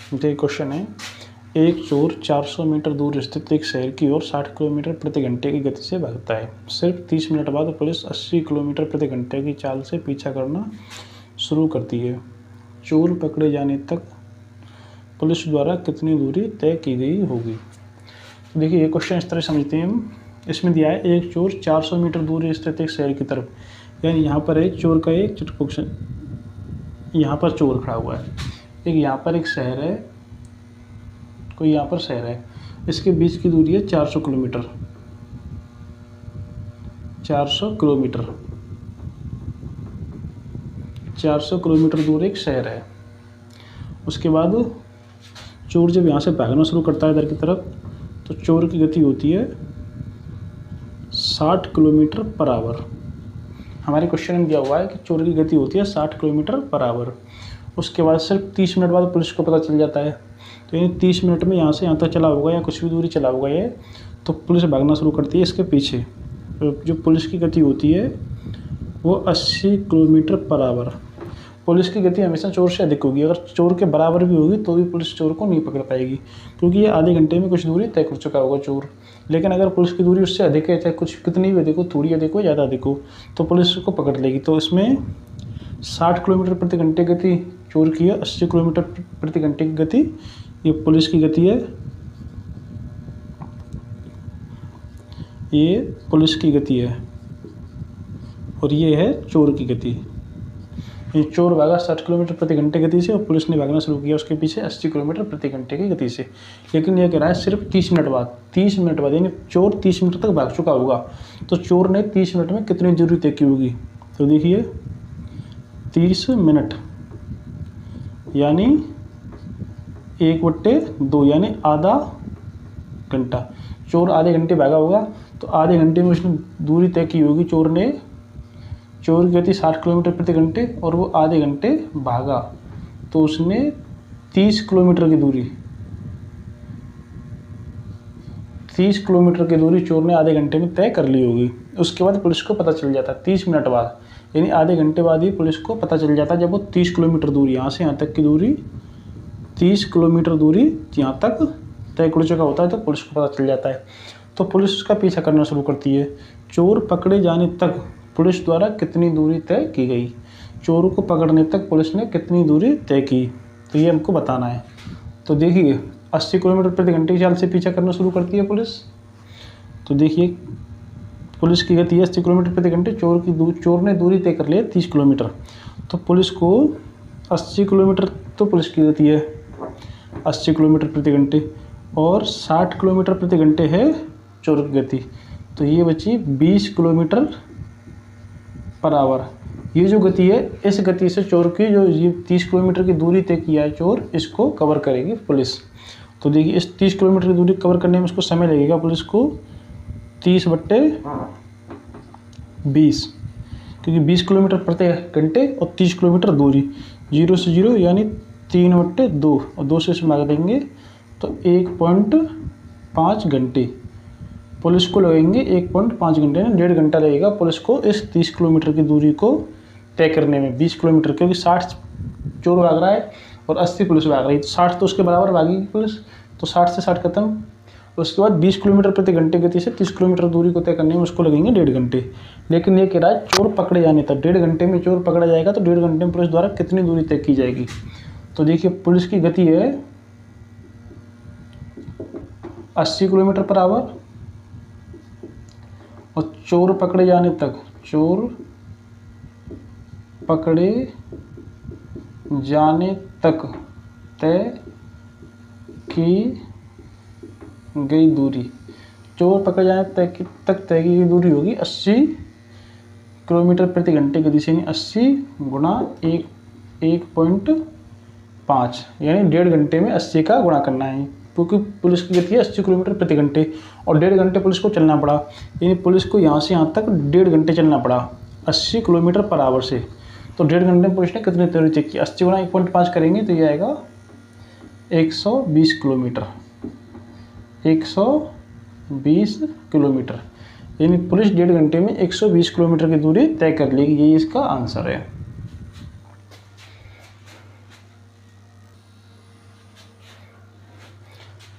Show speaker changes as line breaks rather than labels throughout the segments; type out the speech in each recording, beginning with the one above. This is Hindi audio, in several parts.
देखिए क्वेश्चन है, एक चोर 400 मीटर दूर स्थित एक शहर की ओर 60 किलोमीटर प्रति घंटे की गति से भागता है। सिर्फ 30 मिनट बाद पुलिस 80 किलोमीटर प्रति घंटे की चाल से पीछा करना शुरू करती है। चोर पकड़े जाने तक पुलिस द्वारा कितनी दूरी तय की गई होगी। देखिए ये क्वेश्चन इस तरह समझते हैं हम। इसमें दिया है एक चोर 400 मीटर दूर स्थित एक शहर की तरफ, यानी यहाँ पर एक चोर का एक चित्रपोक्शन, यहाँ पर चोर खड़ा हुआ है, एक यहाँ पर एक शहर है, कोई यहाँ पर शहर है, इसके बीच की दूरी है 400 किलोमीटर। 400 किलोमीटर 400 किलोमीटर दूर एक शहर है। उसके बाद चोर जब यहाँ से भागना शुरू करता है इधर की तरफ, तो चोर की गति होती है 60 किलोमीटर पर आवर। हमारे क्वेश्चन में दिया हुआ है कि चोर की गति होती है 60 किलोमीटर पर आवर। उसके बाद सिर्फ 30 मिनट बाद पुलिस को पता चल जाता है, तो यानी 30 मिनट में यहाँ से यहाँ तक चला होगा या कुछ भी दूरी चला होगा ये, तो पुलिस भागना शुरू करती है इसके पीछे। जो पुलिस की गति होती है वो 80 किलोमीटर पर आवर। पुलिस की गति हमेशा चोर से अधिक होगी। अगर चोर के बराबर भी होगी तो भी पुलिस चोर को नहीं पकड़ पाएगी, क्योंकि ये आधे घंटे में कुछ दूरी तय कर चुका होगा चोर। लेकिन अगर पुलिस की दूरी उससे अधिक है, चाहे कुछ कितनी भी अधिक हो, थोड़ी अधिक हो, ज़्यादा अधिक हो, तो पुलिस उसको पकड़ लेगी। तो इसमें 60 किलोमीटर प्रति घंटे गति चोर की है, 80 किलोमीटर प्रति घंटे की गति ये पुलिस की गति है, ये पुलिस की गति है, और ये है चोर की गति। ये चोर भागा 60 किलोमीटर प्रति घंटे गति से और पुलिस ने भागना शुरू किया उसके पीछे 80 किलोमीटर प्रति घंटे की गति से। लेकिन यह कह रहा है सिर्फ 30 मिनट बाद। 30 मिनट बाद यानी चोर 30 मिनट तक भाग चुका होगा, तो चोर ने 30 मिनट में कितनी दूरी तय की होगी। तो देखिए 30 मिनट यानी 1/2 यानी आधा घंटा। चोर आधे घंटे भागा होगा, तो आधे घंटे में उसने दूरी तय की होगी चोर ने। चोर की गति 60 किलोमीटर प्रति घंटे और वो आधे घंटे भागा, तो उसने 30 किलोमीटर की दूरी 30 किलोमीटर की दूरी चोर ने आधे घंटे में तय कर ली होगी। उसके बाद पुलिस को पता चल जाता 30 मिनट बाद, यानी आधे घंटे बाद ही पुलिस को पता चल जाता जब वो 30 किलोमीटर दूरी यहाँ से यहाँ तक की दूरी 30 किलोमीटर दूरी यहाँ तक तय कर चुका होता है, तो पुलिस को पता चल जाता है। तो पुलिस उसका पीछा करना शुरू करती है। चोर पकड़े जाने तक पुलिस द्वारा कितनी दूरी तय की गई। चोरों को पकड़ने तक पुलिस ने कितनी दूरी तय की, तो ये हमको बताना है। तो देखिए 80 किलोमीटर प्रति घंटे की चाल से पीछा करना शुरू करती है पुलिस। तो देखिए पुलिस की गति है 80 किलोमीटर प्रति घंटे, चोर ने दूरी तय कर ली है 30 किलोमीटर, तो पुलिस को 80 किलोमीटर तो पुलिस की गति है 80 किलोमीटर प्रति घंटे, और 60 किलोमीटर प्रति घंटे है चोर की गति, तो ये बची 20 किलोमीटर पर आवर। ये जो गति है, इस गति से चोर की जो ये 30 किलोमीटर की दूरी तय किया है चोर, इसको कवर करेगी पुलिस। तो देखिए इस 30 किलोमीटर की दूरी कवर करने में उसको समय लगेगा पुलिस को 30/20, क्योंकि 20 किलोमीटर प्रति घंटे और 30 किलोमीटर दूरी, 0 से 0 यानी 3/2, और 2 से इसमें भाग देंगे तो 1.5 घंटे पुलिस को लगेंगे। 1.5 घंटे में 1.5 घंटा लगेगा पुलिस को इस 30 किलोमीटर की दूरी को तय करने में। 20 किलोमीटर, क्योंकि 60 चोर भाग रहा है और 80 पुलिस भाग रही है, तो 60 तो उसके बराबर भागेगी पुलिस, तो 60 से 60 खत्म। उसके बाद 20 किलोमीटर प्रति घंटे गति से 30 किलोमीटर दूरी को तय करने में उसको लगेंगे 1.5 घंटे। लेकिन ये कह रहा है चोर पकड़े जाने तक 1.5 घंटे में चोर पकड़ा जाएगा, तो 1.5 घंटे में पुलिस द्वारा कितनी दूरी तय की जाएगी। तो देखिए पुलिस की गति है 80 किलोमीटर पर आवर, और चोर पकड़े जाने तक तय की गई दूरी, चोर पकड़े जाने तक तय की गई दूरी होगी 80 किलोमीटर प्रति घंटे गति से, यानी 80 गुणा 1.5, यानी 1.5 घंटे में 80 का गुणा करना है, क्योंकि पुलिस की गति है 80 किलोमीटर प्रति घंटे और 1.5 घंटे पुलिस को चलना पड़ा, यानी पुलिस को यहाँ से यहाँ तक 1.5 घंटे चलना पड़ा 80 किलोमीटर पर आवर से। तो 1.5 घंटे में पुलिस ने कितनी दूरी तय की, 80 गुणा 1.5 करेंगे तो ये आएगा 120 किलोमीटर, 120 किलोमीटर, यानी पुलिस 1.5 घंटे में 120 किलोमीटर की दूरी तय कर लेगी। यही इसका आंसर है।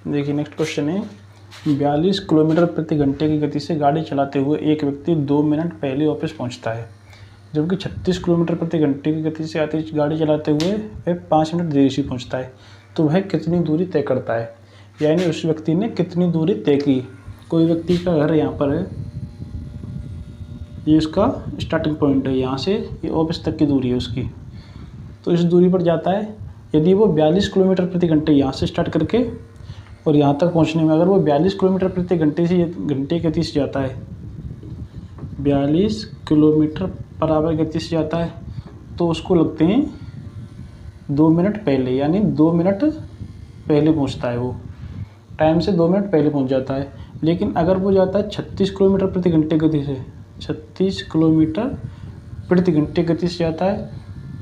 देखिए नेक्स्ट क्वेश्चन है, 42 किलोमीटर प्रति घंटे की गति से गाड़ी चलाते हुए एक व्यक्ति 2 मिनट पहले ऑफिस पहुंचता है, जबकि 36 किलोमीटर प्रति घंटे की गति से आती गाड़ी चलाते हुए वह 5 मिनट देरी से पहुंचता है, तो वह कितनी दूरी तय करता है। यानी उस व्यक्ति ने कितनी दूरी तय की। कोई व्यक्ति का घर यहाँ पर है, ये उसका स्टार्टिंग पॉइंट है, यहाँ से ये ऑफिस तक की दूरी है उसकी, तो इस दूरी पर जाता है। यदि वो 42 किलोमीटर प्रति घंटे यहाँ से स्टार्ट करके और यहाँ तक पहुँचने में अगर वो 42 किलोमीटर प्रति घंटे की गति से जाता है, 42 किलोमीटर पर आवर गति से जाता है, तो उसको लगते हैं 2 मिनट पहले, यानी 2 मिनट पहले पहुँचता है, वो टाइम से 2 मिनट पहले पहुँच जाता है। लेकिन अगर वो जाता है 36 किलोमीटर प्रति घंटे गति से, 36 किलोमीटर प्रति घंटे गति से जाता है,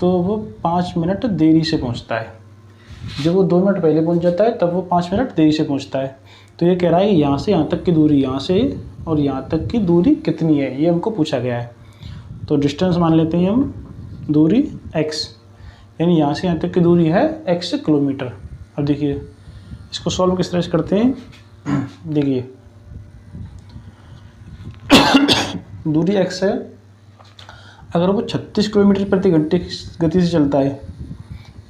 तो वो 5 मिनट देरी से पहुंचता है। जब वो 2 मिनट पहले पहुंच जाता है तब वो 5 मिनट देरी से पहुंचता है। तो ये कह रहा है यहाँ से यहाँ तक की दूरी, यहाँ से और यहाँ तक की दूरी कितनी है, ये हमको पूछा गया है। तो डिस्टेंस मान लेते हैं हम, दूरी x, यानी यहाँ से यहाँ तक की दूरी है x किलोमीटर। अब देखिए इसको सॉल्व किस तरह से करते हैं। देखिए दूरी x है, अगर वो 36 किलोमीटर प्रति घंटे की गति से चलता है,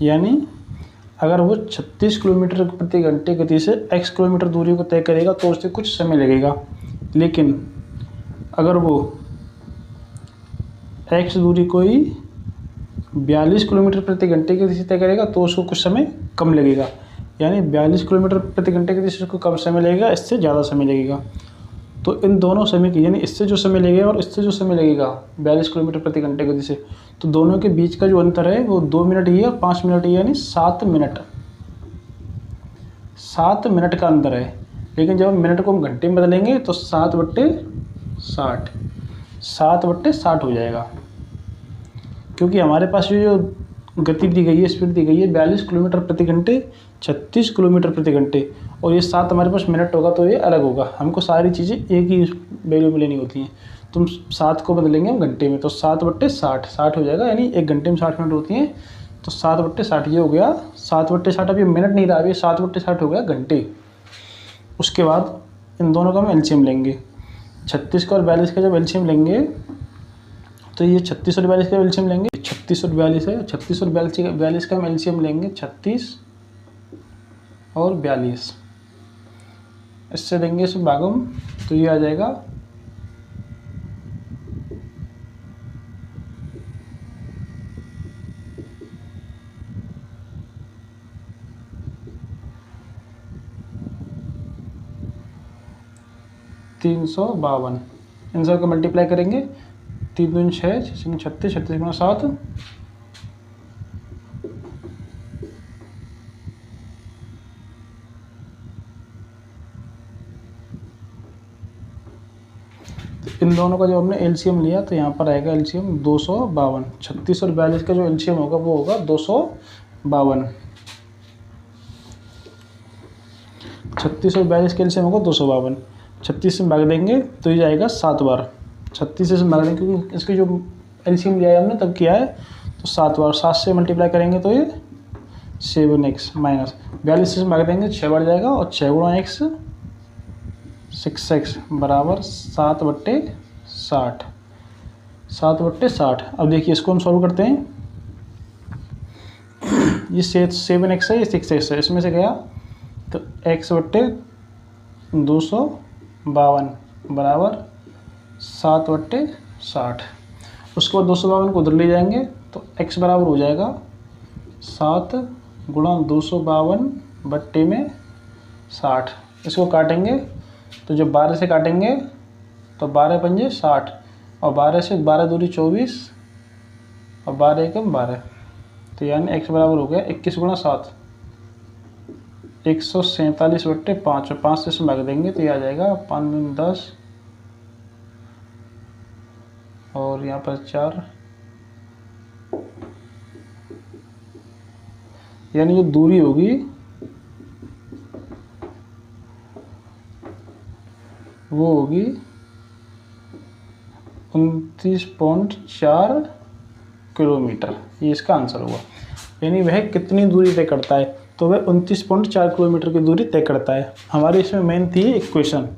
यानी अगर वो 36 किलोमीटर प्रति घंटे गति से x किलोमीटर दूरी को तय करेगा तो उससे कुछ समय लगेगा। लेकिन अगर वो x दूरी कोई 42 किलोमीटर प्रति घंटे की गति से तय करेगा तो उसको कुछ समय कम लगेगा। यानी 42 किलोमीटर प्रति घंटे की गति से उसको कम समय लगेगा, इससे ज़्यादा समय लगेगा। तो इन दोनों समय की, यानी इससे जो समय लगेगा और इससे जो समय लगेगा 42 किलोमीटर प्रति घंटे गति से, तो दोनों के बीच का जो अंतर है वो 2 मिनट ही है और 5 मिनट ही है, यानी 7 मिनट, 7 मिनट का अंतर है। लेकिन जब हम मिनट को हम घंटे में बदलेंगे तो 7/60, 7/60 हो जाएगा, क्योंकि हमारे पास जो गति दी गई है, स्पीड दी गई है 42 किलोमीटर प्रति घंटे, 36 किलोमीटर प्रति घंटे, और ये 7 हमारे पास मिनट होगा तो ये अलग होगा। हमको सारी चीज़ें एक ही वैल्यू में लेनी होती हैं। तुम 7 को बदलेंगे हम घंटे में तो 7/60, 60 हो जाएगा, यानी एक घंटे में 60 मिनट होती हैं, तो 7/60 ये हो गया। 7/60 अब ये मिनट नहीं रहा, अभी 7/60 हो गया घंटे। उसके बाद इन दोनों का हम एलसीएम लेंगे, 36 का और 42 का जब एलसीएम लेंगे तो ये 36 और 42 का एलसीएम लेंगे, 36 और 42 है, 36 और 42 का हम एलसीएम लेंगे, 36 और 42, इससे देंगे इसे भागम, तो ये आ जाएगा 352। इन सब को मल्टीप्लाई करेंगे, 3 दूनी 6, 6 दूनी 36, 36 गुना 7, इन दोनों का जो हमने एलसीएम लिया तो यहाँ पर आएगा एलसीएम 252। 36 और 42 का जो एलसीएम होगा वो होगा 252। 36 और 42 का एलसीएम होगा 252। 36 से भाग देंगे तो ये जाएगा 7 बार। 36 से भाग देंगे क्योंकि इसकी जो एलसीएम लिया है हमने तब किया है, तो 7 बार। 7 से मल्टीप्लाई करेंगे तो ये 7x माइनस 42 से भाग देंगे 6 बार जाएगा, और 6 गुणा x 6x बराबर 7/60। 7/60। अब देखिए इसको हम सॉल्व करते हैं। ये 7x है, ये 6x है, इसमें से गया तो x/252 बराबर 7/60। उसके बाद 252 को उधर ले जाएंगे तो x बराबर हो जाएगा 7 गुणा 252/60। इसको काटेंगे तो जब 12 से काटेंगे तो 12 पंजे 60, और 12 से 12 दूरी 24, और 12 एकम 12, तो यानी x बराबर हो गया 21 गुणा 7, 147/5, और 5 से इसमें भाग देंगे तो ये आ जाएगा 5 दूनी 10, और यहाँ पर 4, यानी जो दूरी होगी वो होगी 29.4 किलोमीटर। ये इसका आंसर होगा। यानी वह कितनी दूरी तय करता है। तो वह 29.4 किलोमीटर की दूरी तय करता है। हमारे इसमें मेन थी इक्वेशन,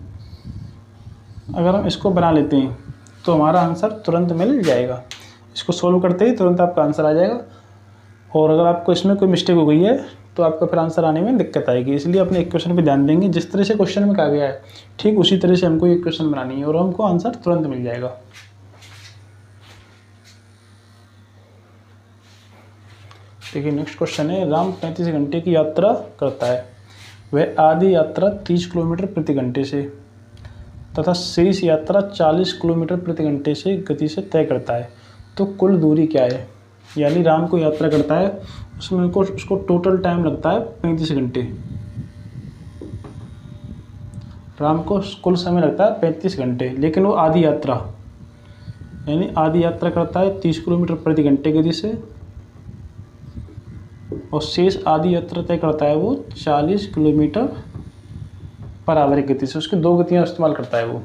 अगर हम इसको बना लेते हैं तो हमारा आंसर तुरंत मिल जाएगा। इसको सोल्व करते ही तुरंत आपका आंसर आ जाएगा। और अगर आपको इसमें कोई मिस्टेक हो गई है तो आपका फिर आंसर आने में दिक्कत आएगी, इसलिए अपने इक्वेशन पे ध्यान देंगे। जिस तरह से क्वेश्चन में कहा गया है ठीक उसी तरह से हमको इक्वेशन बनानी है और हमको आंसर तुरंत मिल जाएगा। देखिए नेक्स्ट क्वेश्चन है, राम 35 घंटे की यात्रा करता है। वह आधी यात्रा 30 किलोमीटर प्रति घंटे से तथा शेष यात्रा 40 किलोमीटर प्रति घंटे से गति से तय करता है, तो कुल दूरी क्या है। यानी राम को यात्रा करता है, उसमें उसको टोटल टाइम लगता है 35 घंटे। राम को कुल समय लगता है 35 घंटे, लेकिन वो आधी यात्रा यानी आधी यात्रा करता है 30 किलोमीटर प्रति घंटे गति से, और शेष आधी यात्रा तय करता है वो 40 किलोमीटर पर आवर की गति से। उसकी दो गतियाँ इस्तेमाल करता है वो।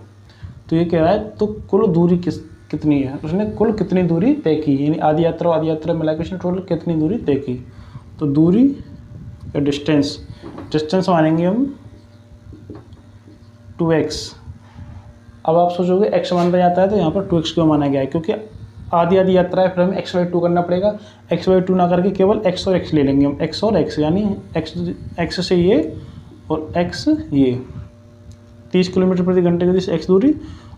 तो ये कह रहा है तो कुल दूरी कितनी है, उसने कुल कितनी दूरी तय की, यानी आधी यात्रा और आधी यात्रा मिला के उसने टोटल कितनी दूरी तय की। तो दूरी या डिस्टेंस मानेंगे हम 2x। अब आप सोचोगे x माना जाता है तो यहाँ पर 2x क्यों माना गया है, क्योंकि आधी यात्रा है, फिर हमें x/2 करना पड़ेगा। x/2 ना करके केवल x और x ले लेंगे हम, x और x, यानी x से ये और x ये। 30 किलोमीटर प्रति घंटे की गति से x दूरी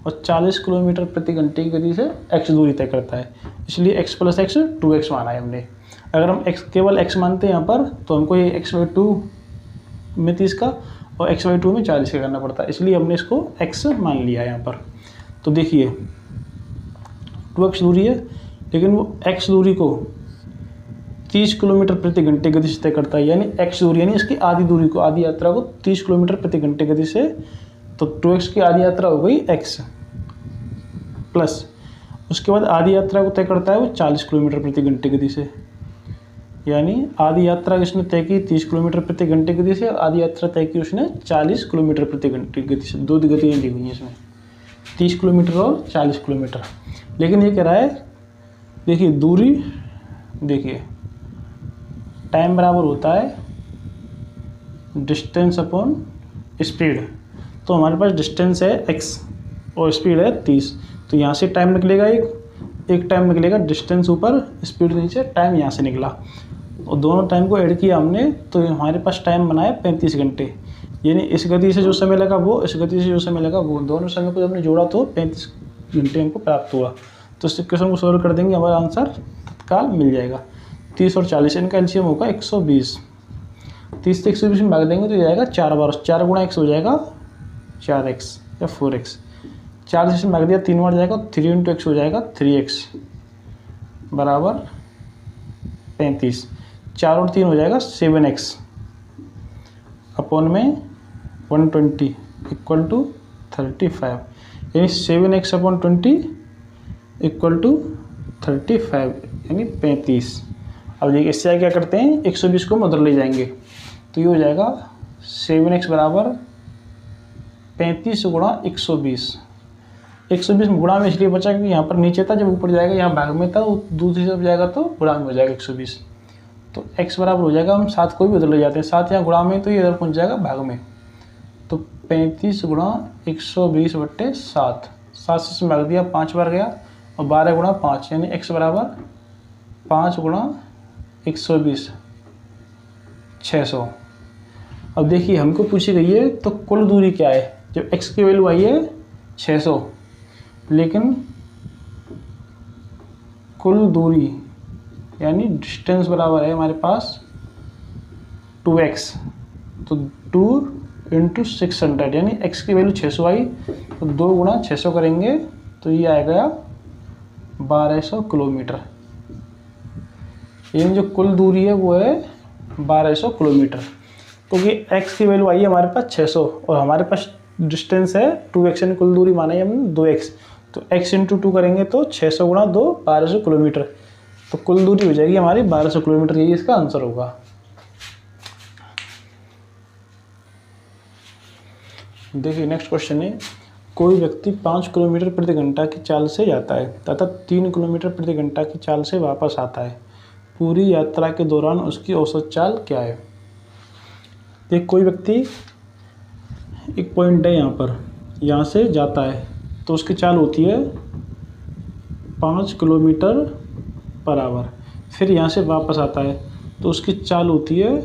और 40 किलोमीटर प्रति घंटे की गति से x दूरी तय करता है, इसलिए x + x 2x माना है हमने। अगर हम केवल x मानते हैं यहाँ पर तो हमको ये x/2 में 30 का और x/2 में 40 का करना पड़ता है, इसलिए हमने इसको x मान लिया है यहाँ पर। तो देखिए 2x दूरी है, लेकिन वो x दूरी को 30 किलोमीटर प्रति घंटे गति से तय करता है, यानी x दूरी यानी इसकी आधी दूरी को, आधी यात्रा को 30 किलोमीटर प्रति घंटे गति से, तो 2x की आधी यात्रा हो गई x प्लस उसके बाद आधी यात्रा को तय करता है वो 40 किलोमीटर प्रति घंटे गति से, यानी आधी यात्रा इसने तय की 30 किलोमीटर प्रति घंटे गति से, आधी यात्रा तय की उसने 40 किलोमीटर प्रति घंटे गति से। दो गतियाँ दी हुई हैं इसमें, 30 किलोमीटर और 40 किलोमीटर। लेकिन ये कह रहा है देखिए दूरी, देखिए टाइम बराबर होता है डिस्टेंस अपॉन स्पीड। तो हमारे पास डिस्टेंस है x और स्पीड है 30, तो यहाँ से टाइम निकलेगा एक टाइम निकलेगा, डिस्टेंस ऊपर स्पीड नीचे, टाइम यहाँ से निकला और दोनों टाइम को ऐड किया हमने, तो हमारे पास टाइम बना है 35 घंटे। यानी इस गति से जो समय लगा वो, इस गति से जो समय लगा वो, दोनों समय को हमने जोड़ा तो 35 घंटे हमको प्राप्त हुआ। तो इस क्वेश्चन को सॉल्व कर देंगे, हमारा आंसर तत्काल मिल जाएगा। 30 और 40 इनका एलसीएम होगा 120। 30 से 120 में भाग देंगे तो जाएगा 4 बार, 4 गुणा x हो जाएगा 4x या 4x। 4 से भाग दिया 3 बार जाएगा, 3 × x हो जाएगा 3x बराबर 35। 4 और 3 हो जाएगा 7x अपॉन में 120 इक्वल टू 35, यानी 7x अपॉन 20 इक्वल टू 35 यानी 35। अब देखिए इससे आगे क्या करते हैं, 120 को उधर ले जाएंगे तो ये हो जाएगा 7x बराबर 35 गुणा 120। 120 गुणा में इसलिए बचा क्योंकि यहाँ पर नीचे था, जब ऊपर जाएगा यहाँ भाग में था, दूसरी तरफ जाएगा तो गुणा में हो जाएगा 120। तो x बराबर हो जाएगा, हम 7 को भी उधर ले जाते हैं, 7 यहाँ गुणा में तो ये इधर पहुँच जाएगा भाग में। तो 35 गुणा 120/7, 7 से भाग दिया 5 बार गया और 12 गुणा 5 यानी x बराबर 5 गुणा 120 600। अब देखिए हमको पूछी गई है तो कुल दूरी क्या है, जब x की वैल्यू आई है 600, लेकिन कुल दूरी यानी डिस्टेंस बराबर है हमारे पास 2x, तो 2 × 600 यानी x की वैल्यू 600 आई, तो 2 गुणा 600 करेंगे तो ये आएगा 1200 किलोमीटर। यानी जो कुल दूरी है वो है 1200 किलोमीटर, क्योंकि x की वैल्यू आई है हमारे पास 600 और हमारे पास डिस्टेंस है 2x, यानी कुल दूरी माना है हमने 2x, तो x × 2 करेंगे तो 600 गुणा 2 1200 किलोमीटर, तो कुल दूरी हो जाएगी हमारी 1200 किलोमीटर। यही इसका आंसर होगा। देखिए नेक्स्ट क्वेश्चन है, कोई व्यक्ति 5 किलोमीटर प्रति घंटा की चाल से जाता है तथा 3 किलोमीटर प्रति घंटा की चाल से वापस आता है। पूरी यात्रा के दौरान उसकी औसत चाल क्या है। एक कोई व्यक्ति एक पॉइंट है यहाँ पर, यहाँ से जाता है तो उसकी चाल होती है 5 किलोमीटर पर आवर। फिर यहाँ से वापस आता है तो उसकी चाल होती है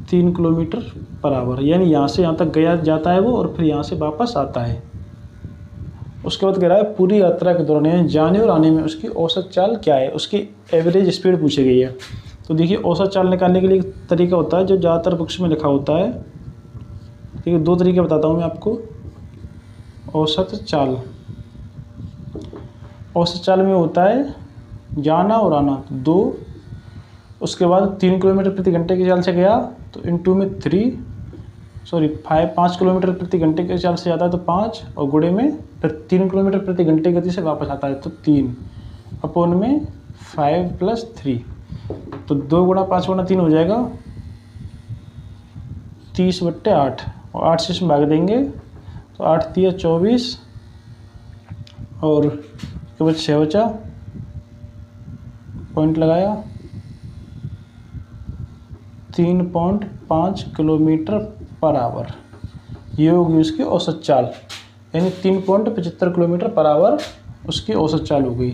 3 किलोमीटर पर आवर। यानी यहाँ से यहाँ तक गया जाता है वो, और फिर यहाँ से वापस आता है। उसके बाद कह रहा है पूरी यात्रा के दौरान यानी जाने और आने में उसकी औसत चाल क्या है, उसकी एवरेज स्पीड पूछी गई है। तो देखिए औसत चाल निकालने के लिए एक तरीका होता है जो ज़्यादातर बुक्स में लिखा होता है। ठीक है, दो तरीके बताता हूँ मैं आपको। औसत चाल, औसत चाल में होता है जाना और आना 2, उसके बाद 3 किलोमीटर प्रति घंटे की चाल से गया तो इनटू में 5 किलोमीटर प्रति घंटे की चाल से जाता है तो 5, और गुणे में फिर 3 किलोमीटर प्रति घंटे गति से वापस आता है तो 3 अपॉन में 5 + 3, तो 2 गुणा 5 गुणा 3 हो जाएगा 30/8, और 8 से इसमें भाग देंगे तो 8 × 24 और के बाद 6 बचा, पॉइंट लगाया 3.5 किलोमीटर पर आवर। ये होगी उसकी औसत चाल, यानी 3.75 किलोमीटर पर आवर उसकी औसत चाल हो गई।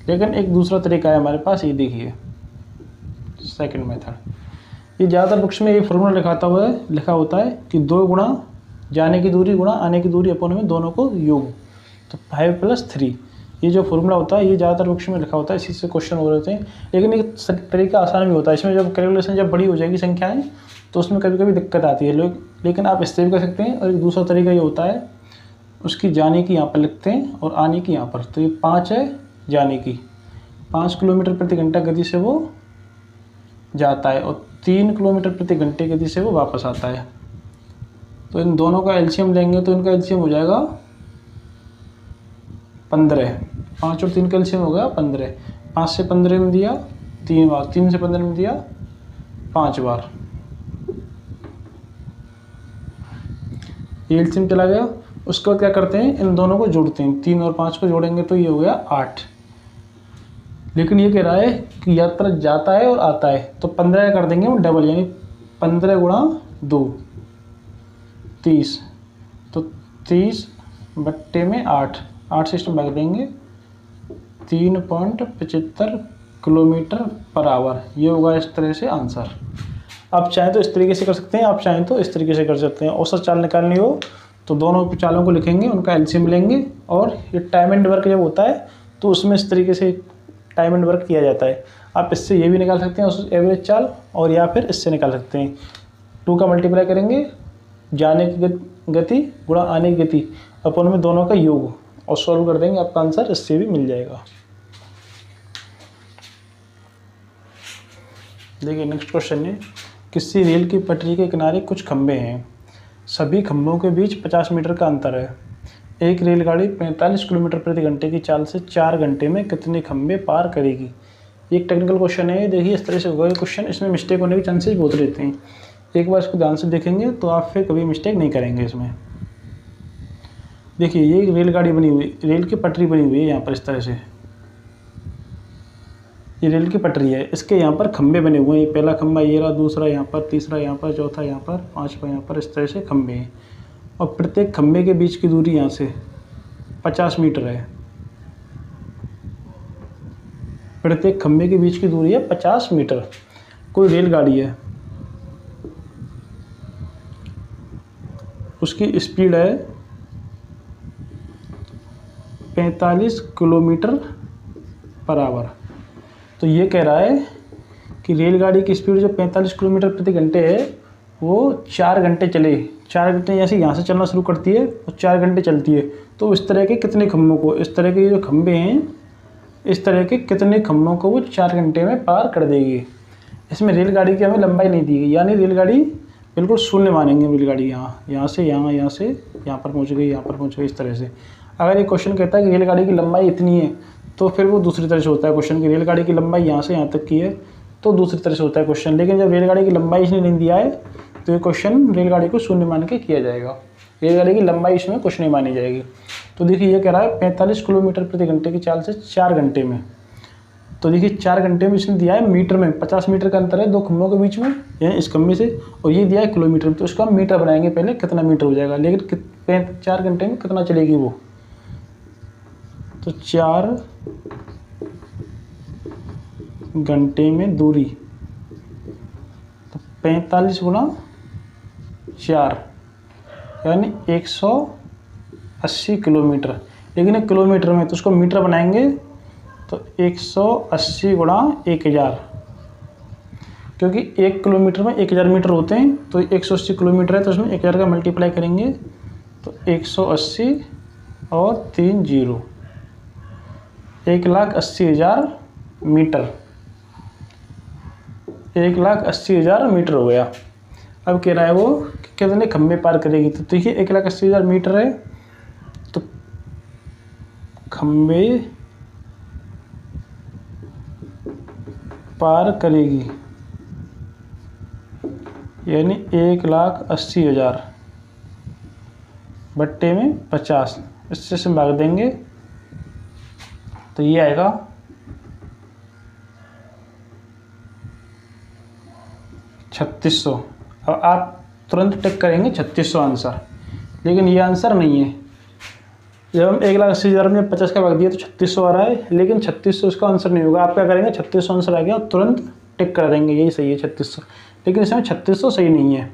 लेकिन एक दूसरा तरीका है हमारे पास, ये देखिए सेकंड मेथड। ये ज़्यादातर बुक्स में ये फॉर्मूला लिखा होता है कि 2 गुणा जाने की दूरी गुणा आने की दूरी अपॉन में दोनों को योग, तो 5 + 3। ये जो फॉर्मूला होता है ये ज़्यादातर बुक्स में लिखा होता है, इसी से क्वेश्चन हो रहे होते हैं। लेकिन एक तरीका आसान भी होता है, इसमें जब कैलकुलेशन जब बड़ी हो जाएगी संख्याएं तो उसमें कभी कभी दिक्कत आती है लेकिन आप इससे भी कर सकते हैं। और एक दूसरा तरीका ये होता है उसकी जाने की यहाँ पर लिखते हैं और आने की यहाँ पर। तो ये 5 है जाने की, 5 किलोमीटर प्रति घंटा गति से वो जाता है और 3 किलोमीटर प्रति घंटे गति से वो वापस आता है। तो इन दोनों का एलसीएम लेंगे तो इनका एलसीएम हो जाएगा 15। 5 और 3 का एलसीएम हो गया 15। 5 से 15 में दिया 3 बार, 3 से 15 में दिया 5 बार। ये एलसीएम चला गया। उसके बाद क्या करते हैं, इन दोनों को जोड़ते हैं, 3 और 5 को जोड़ेंगे तो ये हो गया 8। लेकिन ये कह रहा है कि यात्रा जाता है और आता है तो 15 कर देंगे हम डबल, यानी 15 गुणा 2 30, तो 30/8, 8 से इसमें भाग देंगे 3.75 किलोमीटर पर आवर। ये होगा इस तरह से आंसर। आप चाहें तो इस तरीके से कर सकते हैं, आप चाहें तो इस तरीके से कर सकते हैं। औसत चाल निकालनी हो तो दोनों चालों को लिखेंगे, उनका एलसीएम लेंगे, और ये टाइम एंड वर्क जब होता है तो उसमें इस तरीके से टाइम एंड वर्क किया जाता है। आप इससे ये भी निकाल सकते हैं उस एवरेज चाल, और या फिर इससे निकाल सकते हैं। 2 का मल्टीप्लाई करेंगे, जाने की गति गुणा आने की गति अपॉन में दोनों का योग, और सॉल्व कर देंगे, आपका आंसर इससे भी मिल जाएगा। देखिए नेक्स्ट क्वेश्चन है, किसी रेल की पटरी के किनारे कुछ खंभे हैं, सभी खंभों के बीच 50 मीटर का अंतर है। एक रेलगाड़ी 45 किलोमीटर प्रति घंटे की चाल से 4 घंटे में कितने खंभे पार करेगी। ये एक टेक्निकल क्वेश्चन है। देखिए इस तरह से होगा क्वेश्चन, इसमें मिस्टेक होने के चांसेस बहुत रहते हैं। एक बार इसको ध्यान से देखेंगे तो आप फिर कभी मिस्टेक नहीं करेंगे इसमें। देखिए ये एक रेलगाड़ी बनी हुई, रेल की पटरी बनी हुई है यहाँ पर इस तरह से, ये रेल की पटरी है, इसके यहाँ पर खंभे बने हुए हैं। पहला खंभा ये रहा, दूसरा यहाँ पर, तीसरा यहाँ पर, चौथा यहाँ पर, पांचवा यहाँ पर, इस तरह से खंभे हैं। और प्रत्येक खंभे के बीच की दूरी यहाँ से 50 मीटर है। प्रत्येक खंभे के बीच की दूरी है 50 मीटर। कोई रेलगाड़ी है, उसकी स्पीड है 45 किलोमीटर पर आवर। तो ये कह रहा है कि रेलगाड़ी की स्पीड जो 45 किलोमीटर प्रति घंटे है वो 4 घंटे चले। 4 घंटे जैसे यहाँ से चलना शुरू करती है और 4 घंटे चलती है, तो इस तरह के कितने खंभों को, इस तरह के जो खंभे हैं इस तरह के कितने खंभों को वो 4 घंटे में पार कर देगी। इसमें रेलगाड़ी की हमें लंबाई नहीं दी गई, यानी रेलगाड़ी बिल्कुल शून्य मानेंगे। रेलगाड़ी यहाँ से यहाँ पर पहुँच गई, यहाँ पर पहुँच गई, इस तरह से। अगर ये क्वेश्चन कहता है कि रेलगाड़ी की लंबाई इतनी है तो फिर वो दूसरी तरह से होता है क्वेश्चन की रेलगाड़ी की लंबाई यहाँ से यहाँ तक की है तो दूसरी तरह से होता है क्वेश्चन। लेकिन जब रेलगाड़ी की लंबाई इसने नहीं दिया है तो ये क्वेश्चन रेलगाड़ी को शून्य मान के किया जाएगा। रेलगाड़ी की लंबाई इसमें कुछ नहीं मानी जाएगी। तो देखिए ये कह रहा है 45 किलोमीटर प्रति घंटे की चाल से 4 घंटे में। तो देखिए 4 घंटे में इसने दिया है मीटर में, 50 मीटर का अंतर है दो खंभों के बीच में, यानी इस खंभे से, और ये दिया है किलोमीटर में। तो उसको हम मीटर बनाएंगे पहले, कितना मीटर हो जाएगा, लेकिन 4 घंटे में कितना चलेगी वो, तो 4 घंटे में दूरी, तो 45 गुणा 4 यानी 180 किलोमीटर। लेकिन एक किलोमीटर में, तो उसको मीटर बनाएंगे तो 180 गुणा 1000, क्योंकि 1 किलोमीटर में 1000 मीटर होते हैं, तो 180 किलोमीटर है तो उसमें 1000 का मल्टीप्लाई करेंगे तो 180 और 3 0, 1,80,000 मीटर, 1,80,000 मीटर हो गया। अब कह रहा है वो कि कितने खंभे पार करेगी, तो देखिए 1,80,000 मीटर है तो खंभे पार करेगी, यानी 1,80,000 बट्टे में 50, इससे से भाग देंगे तो ये आएगा 3600। अब आप तुरंत टिक करेंगे 3600 आंसर, लेकिन ये आंसर नहीं है। जब हम 1,80,000 में 50 का भाग दिया तो 3600 आ रहा है, लेकिन 3600 इसका आंसर नहीं होगा। आप क्या करेंगे, 3600 आंसर आ गया और तुरंत टिक कर देंगे यही सही है 3600, लेकिन इसमें 3600 सही नहीं है।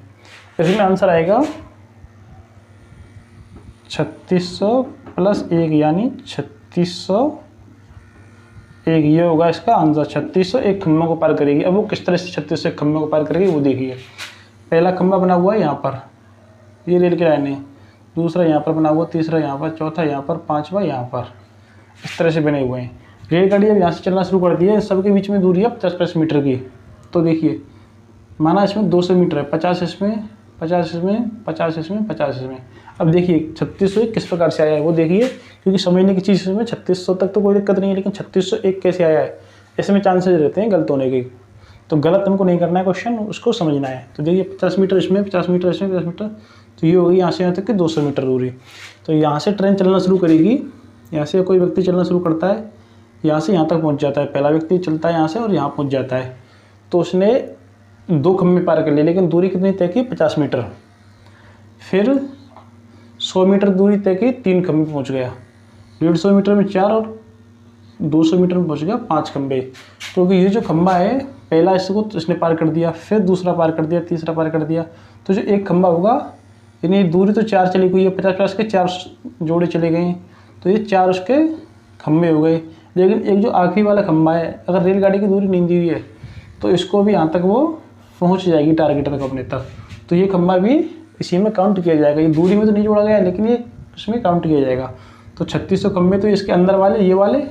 इसमें आंसर आएगा 3600 प्लस 1 यानी 3601, ये होगा इसका आंसर। 3600 एक खंभों को पार करेगी। अब वो किस तरह से 3600 एक खंभों को पार करेगी वो देखिए। पहला खंभा बना हुआ है यहाँ पर, ये रेल की लाइन है, दूसरा यहाँ पर बना हुआ, तीसरा यहाँ पर, चौथा यहाँ पर, पांचवा यहाँ पर, इस तरह से बने हुए हैं। रेलगाड़ी अब यहाँ से चलना शुरू कर दिया है, सबके बीच में दूरी है 50 मीटर की। तो देखिए माना इसमें 200 मीटर है, 50 इसमें, 50 इसमें, 50 इसमें, 50 इसमें। अब देखिए 3601 किस प्रकार से आया है वो देखिए, क्योंकि समझने की चीज़ इसमें 3600 तक तो कोई दिक्कत नहीं है, लेकिन 3601 कैसे आया है इसमें चांसेस रहते हैं गलत होने के। तो गलत हमको नहीं करना है क्वेश्चन, उसको समझना है। तो देखिए 50 मीटर इसमें, 50 मीटर इसमें, 50 मीटर, तो ये होगी यहाँ से यहाँ तक कि 200 मीटर दूरी। तो यहाँ से ट्रेन चलना शुरू करेगी, यहाँ से कोई व्यक्ति चलना शुरू करता है, यहाँ से यहाँ तक पहुँच जाता है, पहला व्यक्ति चलता है यहाँ से और यहाँ पहुँच जाता है। तो उसने 2 खंभे पार कर लिए, लेकिन दूरी कितनी तय की, 50 मीटर। फिर 100 मीटर दूरी तय की, 3 खंभे पहुँच गया, 150 मीटर में 4 और 200 मीटर में पहुँच गया 5 खंभे। क्योंकि ये जो खंभा है पहला इसको इसने पार कर दिया, फिर दूसरा पार कर दिया, तीसरा पार कर दिया, तो जो एक खंभा होगा, यानी दूरी तो 4 चली गई है, 50 के 4 जोड़े चले गए, तो ये 4 उसके खंभे हो गए। लेकिन एक जो आखिरी वाला खंभा है, अगर रेलगाड़ी की दूरी नहीं दी हुई है तो इसको भी यहाँ तक वो पहुँच जाएगी टारगेट तक अपने तक, तो ये खंभा भी इसी में काउंट किया जाएगा। ये दूरी में तो नहीं जोड़ा गया, लेकिन ये उसमें काउंट किया जाएगा। तो 3600 खंभे तो इसके अंदर वाले, ये वाले,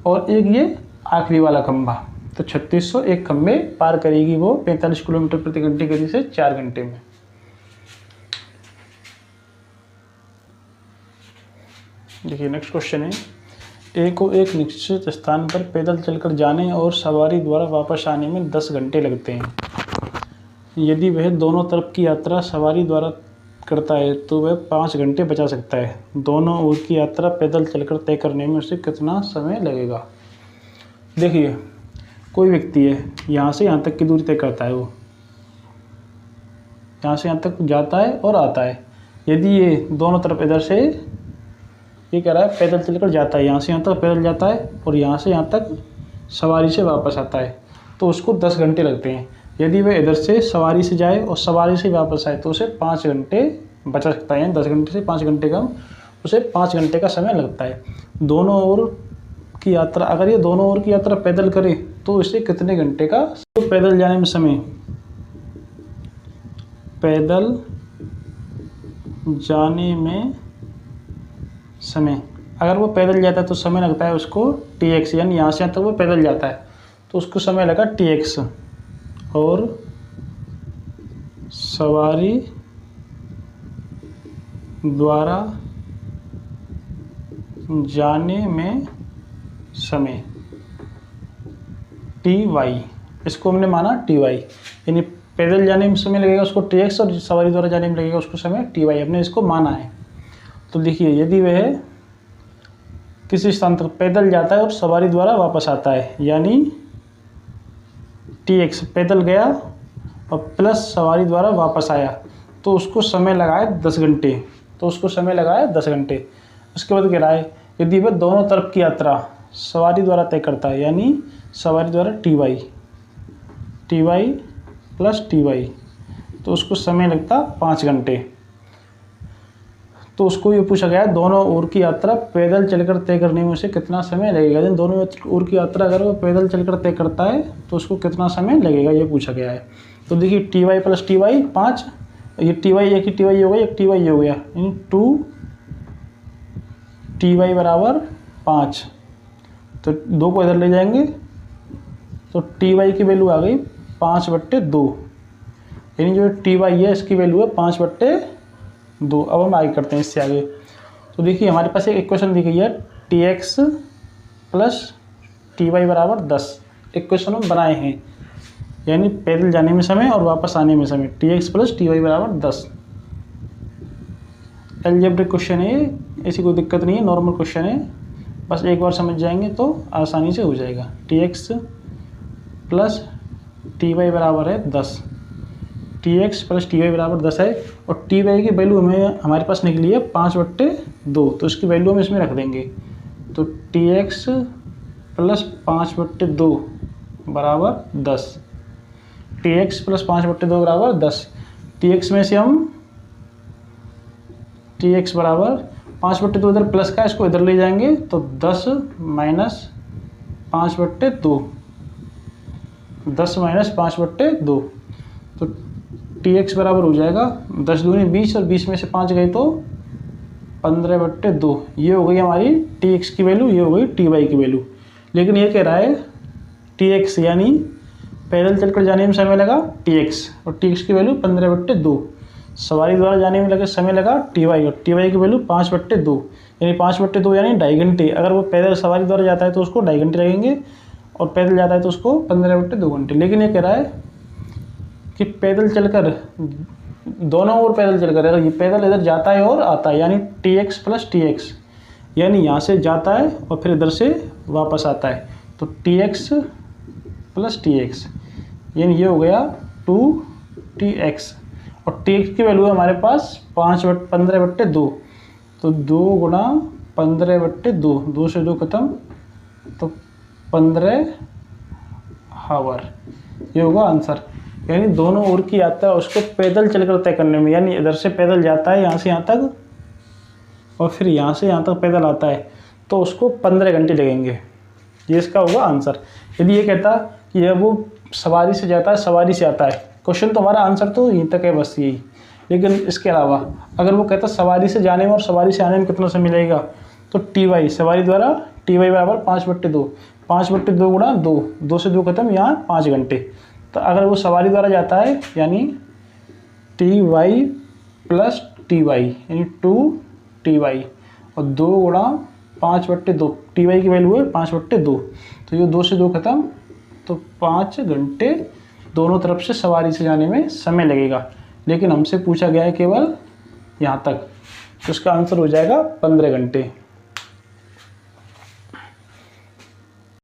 और एक ये आखिरी वाला खंभा, तो 3600 एक खंभे पार करेगी वो 45 किलोमीटर प्रति घंटे गति से 4 घंटे में। देखिए नेक्स्ट क्वेश्चन है, ए को एक निश्चित स्थान पर पैदल चलकर जाने और सवारी द्वारा वापस आने में 10 घंटे लगते हैं। यदि वह दोनों तरफ की यात्रा सवारी द्वारा करता है तो वह 5 घंटे बचा सकता है। दोनों ओर की यात्रा पैदल चलकर तय करने में उसे कितना समय लगेगा। देखिए कोई व्यक्ति है, यहाँ से यहाँ तक की दूरी तय करता है, वो यहाँ से यहाँ तक जाता है और आता है। यदि ये दोनों तरफ इधर से, ये कह रहा है पैदल चलकर जाता है, यहाँ से यहाँ तक पैदल जाता है और यहाँ से यहाँ तक सवारी से वापस आता है, तो उसको 10 घंटे लगते हैं। यदि वह इधर से सवारी से जाए और सवारी से वापस आए तो उसे 5 घंटे बचा सकता है। 10 घंटे से 5 घंटे का उसे 5 घंटे का समय लगता है। दोनों ओर की यात्रा, अगर ये दोनों ओर की यात्रा पैदल करे तो इसे कितने घंटे का, तो पैदल जाने में समय, पैदल जाने में समय, अगर वो पैदल जाता है तो समय लगता है उसको tx, यानी यहाँ से यहाँ तक वो पैदल जाता है तो उसको समय लगा tx, और सवारी द्वारा जाने में समय ty, इसको हमने माना ty, यानी पैदल जाने में समय लगेगा उसको tx और सवारी द्वारा जाने में लगेगा उसको समय ty, हमने इसको माना है। तो देखिए यदि वह किसी स्थान तक पैदल जाता है और सवारी द्वारा वापस आता है, यानी tx पैदल गया और प्लस सवारी द्वारा वापस आया, तो उसको समय लगा है 10 घंटे। उसके बाद कह रहा है यदि वह दोनों तरफ की यात्रा सवारी द्वारा तय करता है, यानी सवारी द्वारा ty प्लस ty, तो उसको समय लगता 5 घंटे। तो उसको ये पूछा गया है दोनों ओर की यात्रा पैदल चलकर तय करने में उसे कितना समय लगेगा। यदि दोनों ओर की यात्रा अगर वो पैदल चलकर तय करता है तो उसको कितना समय लगेगा, ये पूछा गया है। तो देखिए ty प्लस ty 5, ये ty एक ही ty हो गया, एक ty हो गया, यानी 2ty बराबर 5। तो 2 को इधर ले जाएंगे तो ty की वैल्यू आ गई 5/2, यानी जो ty है इसकी वैल्यू है 5/2। अब हम आगे करते हैं इससे आगे। तो देखिए हमारे पास एक इक्वेशन दी गई है tx प्लस ty बराबर 10। इक्वेशन हम बनाए हैं, यानी पैदल जाने में समय और वापस आने में समय, tx प्लस ty बराबर 10। एल्जेब्रिक क्वेश्चन है, ऐसी कोई दिक्कत नहीं है, नॉर्मल क्वेश्चन है, बस एक बार समझ जाएंगे तो आसानी से हो जाएगा। tx प्लस ty बराबर है 10, tx प्लस ty बराबर 10 है, और ty की वैल्यू हमारे पास निकली है 5/2, तो इसकी वैल्यू हम इसमें रख देंगे। तो tx प्लस 5/2 बराबर 10, tx प्लस 5/2 बराबर 10। tx में से हम tx बराबर 5/2 इधर प्लस का, इसको इधर ले जाएंगे तो 10 माइनस 5/2, 10 माइनस 5/2, तो tx बराबर हो जाएगा 10 दूनी 20, और 20 में से 5 गए तो 15/2। ये हो गई हमारी tx की वैल्यू, ये हो गई ty की वैल्यू। लेकिन ये कह रहा है tx यानी पैदल चलकर जाने में समय लगा tx, और tx की वैल्यू 15/2, सवारी द्वारा जाने में लगे समय लगा ty, और ty की वैल्यू 5/2, यानी 5/2 यानी 2.5 घंटे। अगर वो पैदल सवारी द्वारा जाता है तो उसको 2.5 घंटे लगेंगे, और पैदल जाता है तो उसको 15/2 घंटे। लेकिन ये कह रहा है कि पैदल चलकर, दोनों ओर पैदल चलकर, अगर ये पैदल इधर जाता है और आता है, यानी tx प्लस tx, यानी यहाँ से जाता है और फिर इधर से वापस आता है, तो tx प्लस tx, यानी ये हो गया 2tx, और tx की वैल्यू है हमारे पास 15/2, तो 2 गुणा 15/2, 2 से 2 खत्म, तो 15 हावर, ये होगा आंसर। यानी दोनों ओर की यात्रा उसको पैदल चलकर तय करने में, यानी इधर से पैदल जाता है यहाँ से यहाँ तक, और फिर यहाँ से यहाँ तक पैदल आता है, तो उसको 15 घंटे लगेंगे। ये इसका होगा आंसर। यदि ये कहता कि यह वो सवारी से जाता है, सवारी से आता है, क्वेश्चन तो हमारा आंसर तो यहीं तक है, बस यही। लेकिन इसके अलावा अगर वो कहता सवारी से जाने में और सवारी से आने में कितना समय लगेगा, तो ty सवारी द्वारा ty बराबर 5/2, 5/2 गुणा 2, 2 से 2 खत्म, यहाँ 5 घंटे। तो अगर वो सवारी द्वारा जाता है यानी ty प्लस ty, यानी 2ty, और 2 गुणा 5/2, ty की वैल्यू है 5/2, तो ये 2 से 2 खत्म, तो 5 घंटे दोनों तरफ से सवारी से जाने में समय लगेगा। लेकिन हमसे पूछा गया है केवल यहाँ तक, तो इसका आंसर हो जाएगा 15 घंटे।